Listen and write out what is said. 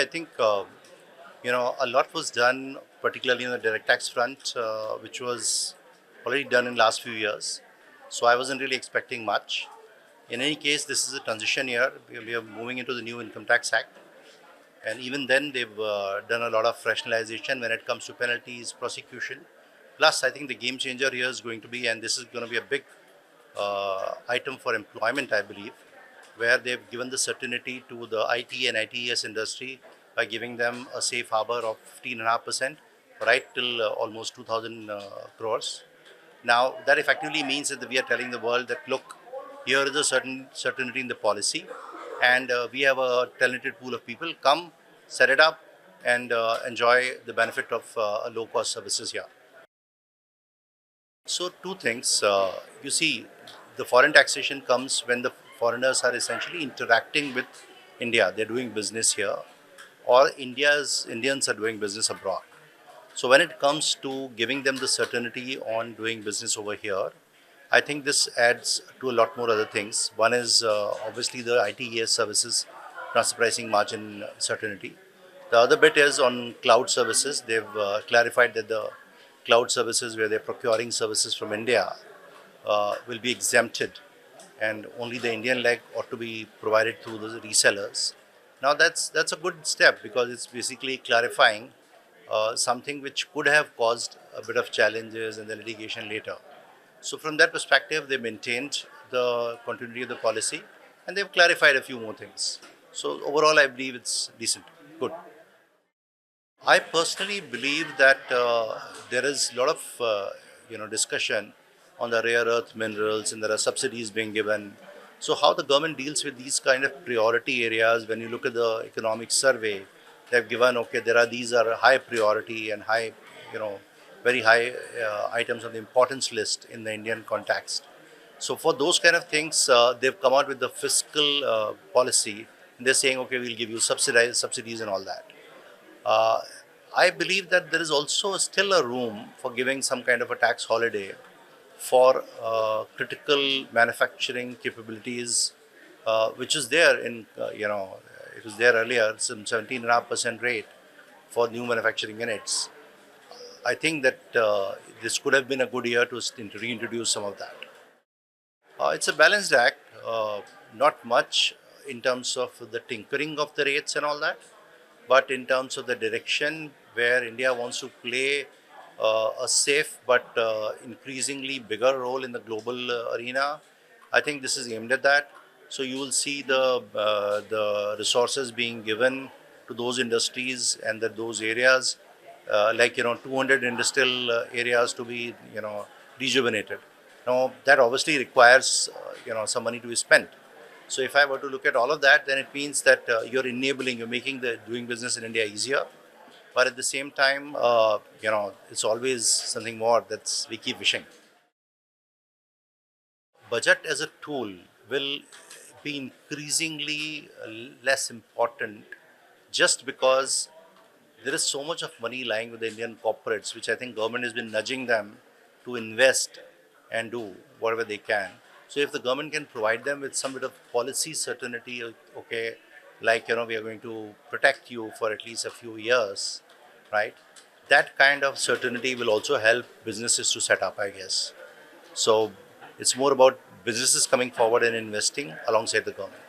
I think a lot was done, particularly on the direct tax front, which was already done in last few years. So I wasn't really expecting much. In any case, this is a transition year. We are moving into the new Income Tax Act, and even then, they've done a lot of rationalization when it comes to penalties, prosecution. Plus, I think the game changer here is going to be, and this is going to be a big item for employment, I believe, where they've given the certainty to the IT and ITES industry by giving them a safe harbor of 15.5% right till almost 2,000 crores. Now, that effectively means that we are telling the world that, look, here is a certain certainty in the policy, and we have a talented pool of people. Come, set it up, and enjoy the benefit of low-cost services here. So, two things. You see, the foreign taxation comes when the foreigners are essentially interacting with India. They're doing business here, or Indians are doing business abroad. So when it comes to giving them the certainty on doing business over here, I think this adds to a lot more other things. One is obviously the ITES services transfer pricing margin certainty. The other bit is on cloud services. They've clarified that the cloud services where they're procuring services from India will be exempted, and only the Indian leg ought to be provided through the resellers. Now that's a good step because it's basically clarifying something which could have caused a bit of challenges and the litigation later. So from that perspective, they maintained the continuity of the policy and they've clarified a few more things. So overall, I believe it's decent, good. I personally believe that there is a lot of discussion on the rare earth minerals and there are subsidies being given. So how the government deals with these kind of priority areas, when you look at the economic survey, they've given, okay, these are high priority and high, very high items on the importance list in the Indian context. So for those kind of things, they've come out with the fiscal policy. And they're saying, okay, we'll give you subsidies and all that. I believe that there is also still a room for giving some kind of a tax holiday for critical manufacturing capabilities, which is there it was there earlier, some 17.5% rate for new manufacturing units. I think that this could have been a good year to reintroduce some of that. It's a balanced act, not much in terms of the tinkering of the rates and all that, but in terms of the direction where India wants to play a safe but increasingly bigger role in the global arena. I think this is aimed at that. So you will see the resources being given to those industries and those areas, 200 industrial areas to be rejuvenated. Now that obviously requires some money to be spent. So if I were to look at all of that, then it means that you're making the doing business in India easier. But at the same time, it's always something more that's we keep wishing. Budget as a tool will be increasingly less important just because there is so much of money lying with the Indian corporates, which I think government has been nudging them to invest and do whatever they can. So if the government can provide them with some bit of policy certainty, okay, we are going to protect you for at least a few years, right? That kind of certainty will also help businesses to set up, I guess. So it's more about businesses coming forward and investing alongside the government.